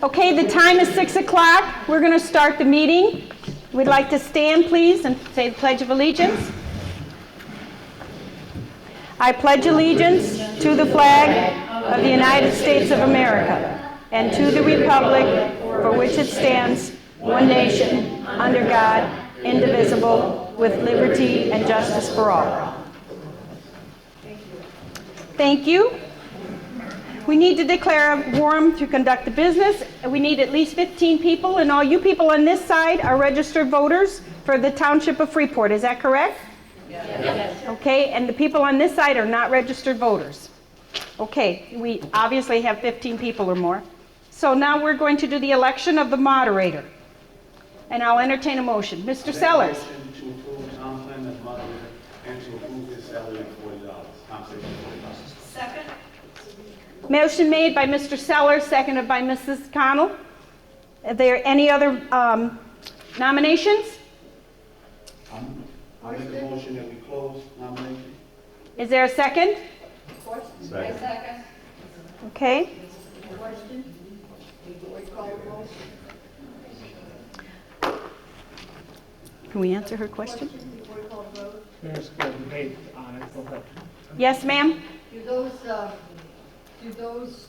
Okay, the time is 6 o'clock. We're going to start the meeting. We'd like to stand, please, and say the Pledge of Allegiance. I pledge allegiance to the flag of the United States of America and to the republic for which it stands, one nation, under God, indivisible, with liberty and justice for all. Thank you. We need to declare a quorum to conduct the business. We need at least 15 people, and all you people on this side are registered voters for the Township of Freeport. Is that correct? Yes. Okay, and the people on this side are not registered voters. Okay, we obviously have 15 people or more. So now we're going to do the election of the moderator. And I'll entertain a motion. Mr. Sellers. Motion to approve Tom Clem as moderator and to approve his salary of $40. Compensation of $40. Second. Motion made by Mr. Sellers, seconded by Mrs. Connell. Are there any other nominations? I'll make a motion that we close nomination. Is there a second? Second. Okay. Question? Before we call the vote? Can we answer her question? Before we call the vote? There's a debate on it. Go ahead. Yes, ma'am? Do those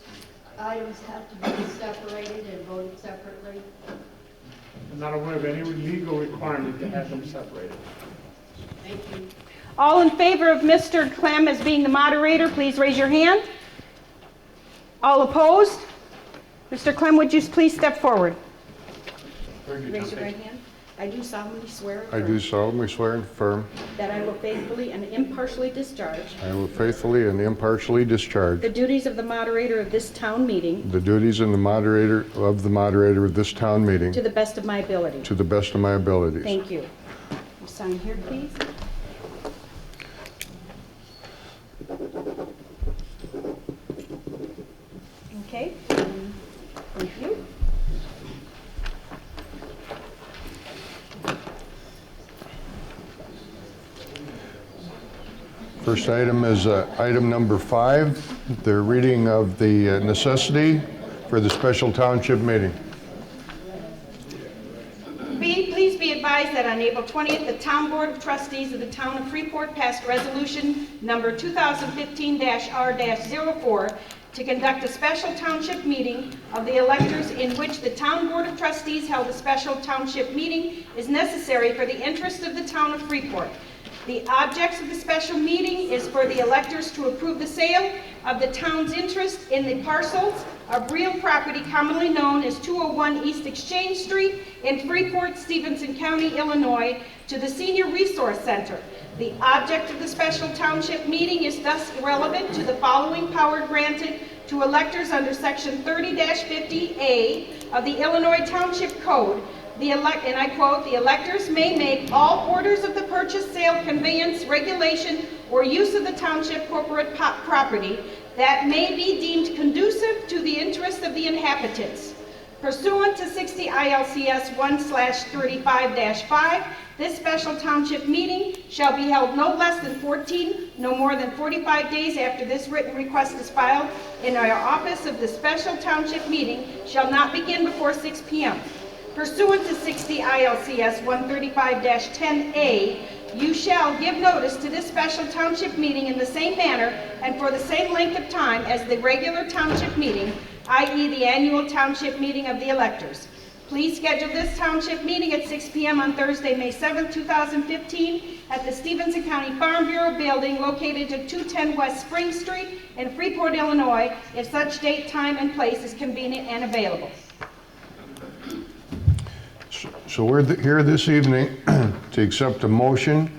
items have to be separated and voted separately? I'm not aware of any legal requirement to have them separated. Thank you. All in favor of Mr. Clem as being the moderator, please raise your hand. All opposed? Mr. Clem, would you please step forward? Raise your right hand. I do solemnly swear. I do solemnly swear and affirm That I will faithfully and impartially discharge I will faithfully and impartially discharge the duties of the moderator of this town meeting the duties of the moderator of this town meeting to the best of my ability. to the best of my abilities. Thank you. You sign here, please. Okay. Thank you. First item is item number 5, the reading of the necessity for the special township meeting. Please be advised that on April 20th, the Town Board of Trustees of the Town of Freeport passed resolution number 2015-R-04 to conduct a special township meeting of the electors in which the Town Board of Trustees held a special township meeting is necessary for the interest of the Town of Freeport. The objects of the special meeting is for the electors to approve the sale of the town's interest in the parcels of real property commonly known as 201 East Exchange Street in Freeport, Stephenson County, Illinois, to the Senior Resource Center. The object of the special township meeting is thus relevant to the following power granted to electors under Section 30-50A of the Illinois Township Code. And I quote, "The electors may make all orders of the purchase, sale, conveyance, regulation, or use of the township corporate property that may be deemed conducive to the interest of the inhabitants. Pursuant to 60 ILCS 1/35-5, this special township meeting shall be held no less than 14, no more than 45 days after this written request is filed in our office of the special township meeting shall not begin before 6 p.m. Pursuant to 60 ILCS 135-10A, you shall give notice to this special township meeting in the same manner and for the same length of time as the regular township meeting, i.e. the annual township meeting of the electors. Please schedule this township meeting at 6 p.m. on Thursday, May 7, 2015 at the Stephenson County Farm Bureau building located at 210 West Spring Street in Freeport, Illinois, if such date, time, and place is convenient and available." So we're here this evening to accept a motion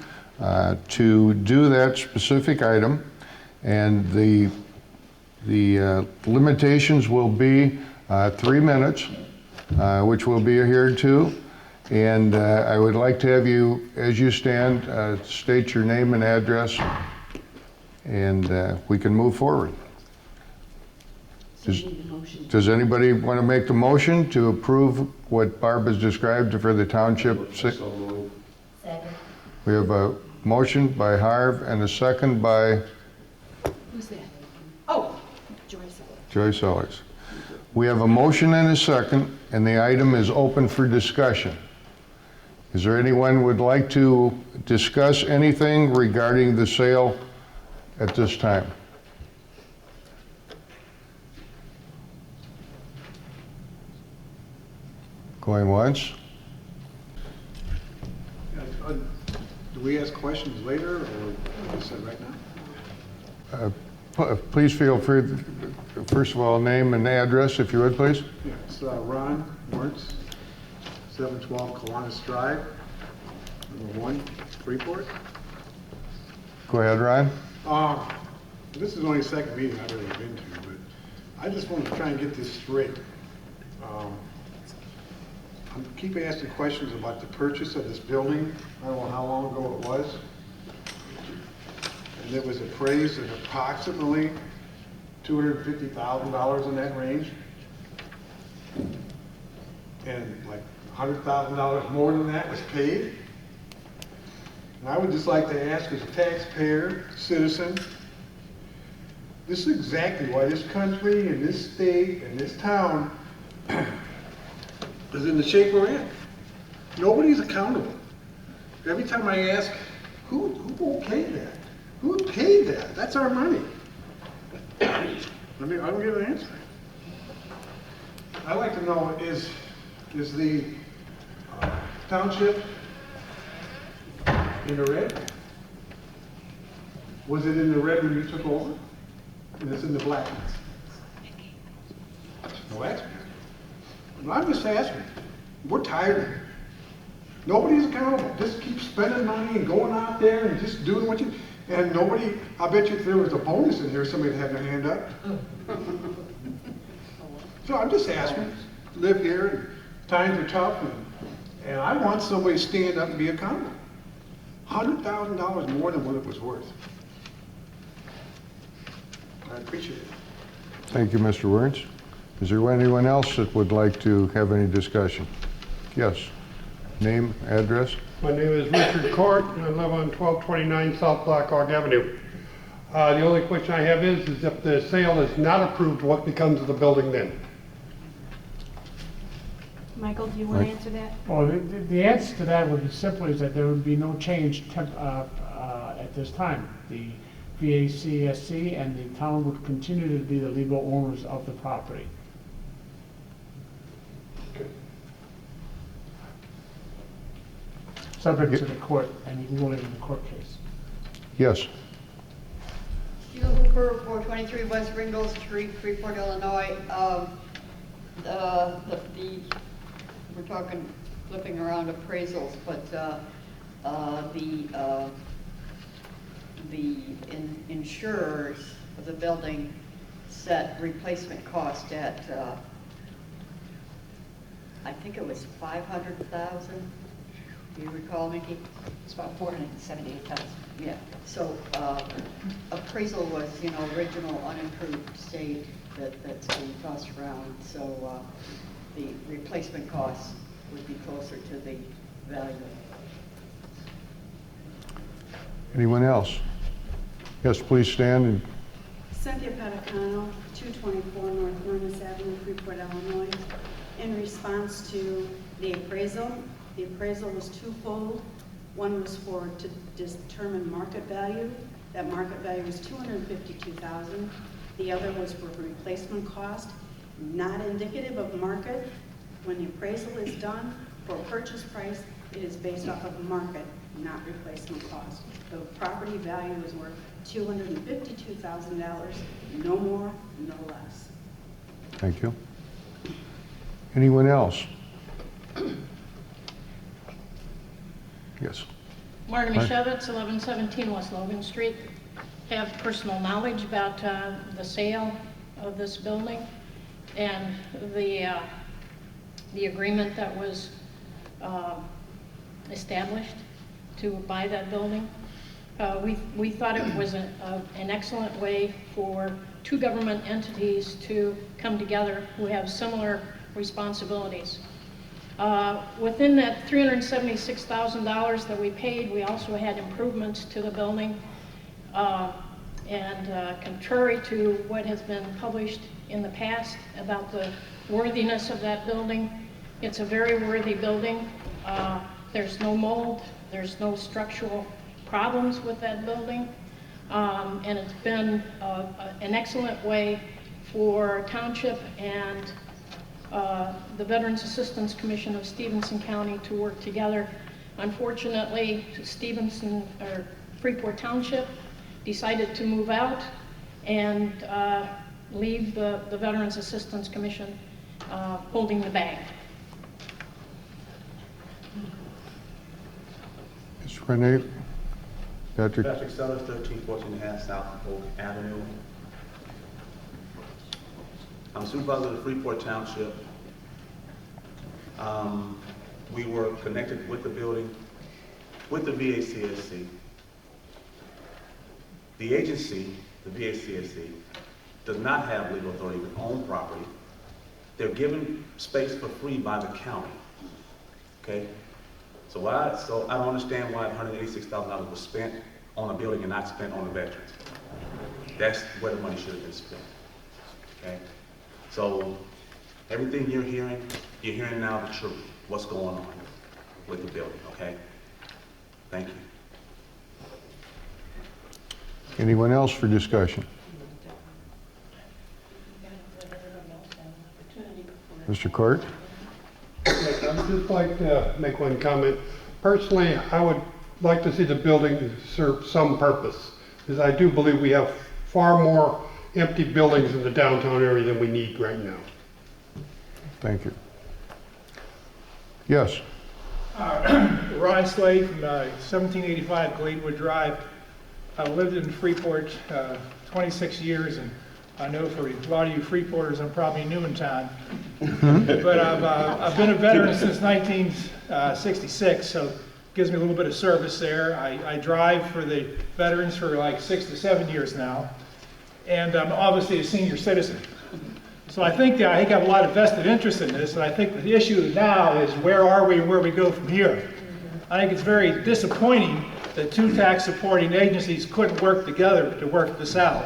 to do that specific item, and the limitations will be 3 minutes, which will be adhered to, and I would like to have you, as you stand, state your name and address, and we can move forward. Does anybody want to make the motion to approve what Barb has described for the township? Second. We have a motion by Harv and a second by Who's that? Oh, Joyce. Joy Sellers. We have a motion and a second, and the item is open for discussion. Is there anyone who would like to discuss anything regarding the sale at this time? Going once? Do we ask questions later, or is it right now? Please feel free, first of all, name and address, if you would, please. Yeah, it's Ron Wertz, 712 Kiwanis Drive, number 1, Freeport. Go ahead, Ron. This is only the second meeting I've ever been to, but I just want to try and get this straight. I keep asking questions about the purchase of this building. I don't know how long ago it was. And it was appraised at approximately $250,000 in that range. And like $100,000 more than that was paid. And I would just like to ask, as a taxpayer, citizen, this is exactly why this country and this state and this town is in the shape we're in. Nobody's accountable. Every time I ask, who okayed that? Who paid that? That's our money. I don't get an answer. I'd like to know, is the township in the red? Was it in the red when you took over? And it's in the black? No answer. I'm just asking. We're tired of it. Nobody's accountable. Just keep spending money and going out there and just doing what you... And nobody... I bet you if there was a bonus in here, somebody'd have their hand up. So I'm just asking. Live here, and times are tough, and I want somebody to stand up and be accountable. $100,000 more than what it was worth. I appreciate it. Thank you, Mr. Wertz. Is there anyone else that would like to have any discussion? Yes. Name, address? My name is Richard Court, and I live on 1229 South Blackhawk Avenue. The only question I have is if the sale is not approved, what becomes of the building then? Michael, do you want to answer that? Well, the answer to that would be simply is that there would be no change at this time. The VACSC and the town would continue to be the legal owners of the property. Subject to the court, and ruling in the court case. Yes. Sheila Hooper, 423 West Ringgold Street, Freeport, Illinois. We're talking flipping around appraisals, but the insurers of the building set replacement cost at I think it was $500,000. Do you recall, Mickey? It's about $478,000. Yeah. So appraisal was, original unimproved state that's being tossed around. So the replacement costs would be closer to the value. Anyone else? Yes, please stand. And Cynthia Petticano, 224 North Loomis Avenue, Freeport, Illinois. In response to the appraisal was twofold. One was to determine market value. That market value was $252,000. The other was for replacement cost, not indicative of market. When the appraisal is done for purchase price, it is based off of market, not replacement cost. The property value is worth $252,000, no more, no less. thank you. Anyone else? Yes. Marta Hi. Mishevitz, 1117 West Logan Street. Have personal knowledge about the sale of this building and the agreement that was established to buy that building. We thought it was an excellent way for two government entities to come together who have similar responsibilities. Within that $376,000 that we paid, we also had improvements to the building. And contrary to what has been published in the past about the worthiness of that building, it's a very worthy building. There's no mold, there's no structural problems with that building. And it's been an excellent way for Township and the Veterans Assistance Commission of Stevenson County to work together. Unfortunately, Freeport Township decided to move out and leave the Veterans Assistance Commission holding the bag. Mr. Renee? Dr. Patrick Sellers, 1314.5 South Oak Avenue. I'm supervisor of the Freeport Township. We were connected with the building, with the VACSC. The agency, the VACSC, does not have legal authority to own property. They're given space for free by the county, okay? So I don't understand why $186,000 was spent on a building and not spent on the veterans. That's where the money should have been spent, okay? So everything you're hearing now the truth, what's going on with the building, okay? Thank you. Anyone else for discussion? Mr. Court? Yes, I'd just like to make one comment. Personally, I would like to see the building serve some purpose, because I do believe we have far more empty buildings in the downtown area than we need right now. Thank you. Yes. Ron Slade from 1785 Gleanwood Drive. I've lived in Freeport 26 years, and I know for a lot of you Freeporters, I'm probably new in town. But I've been a veteran since 1966, so it gives me a little bit of service there. I drive for the veterans for like 6 to 7 years now, and I'm obviously a senior citizen. So I think I have a lot of vested interest in this, and I think the issue now is where are we and where we go from here. I think it's very disappointing that two tax supporting agencies couldn't work together to work this out.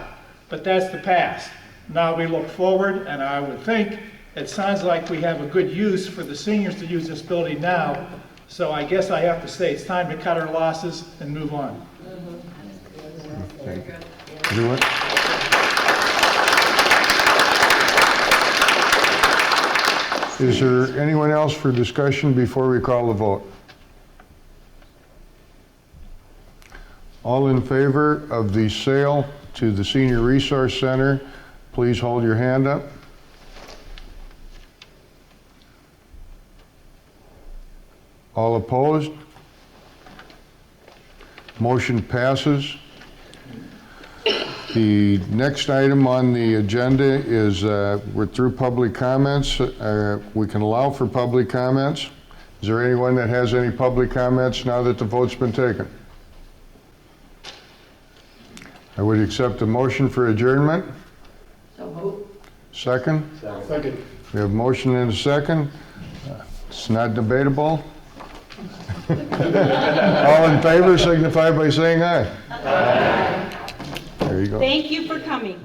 But that's the past. Now we look forward, and I would think it sounds like we have a good use for the seniors to use this building now. So I guess I have to say it's time to cut our losses and move on. Thank you. Anyone? Is there anyone else for discussion before we call the vote? All in favor of the sale to the Senior Resource Center, please hold your hand up. All opposed? Motion passes. The next item on the agenda is we're through public comments. We can allow for public comments. Is there anyone that has any public comments now that the vote's been taken? I would accept a motion for adjournment. So moved. Second. We have a motion and a second. It's not debatable. All in favor signify by saying aye. Aye. There you go. Thank you for coming.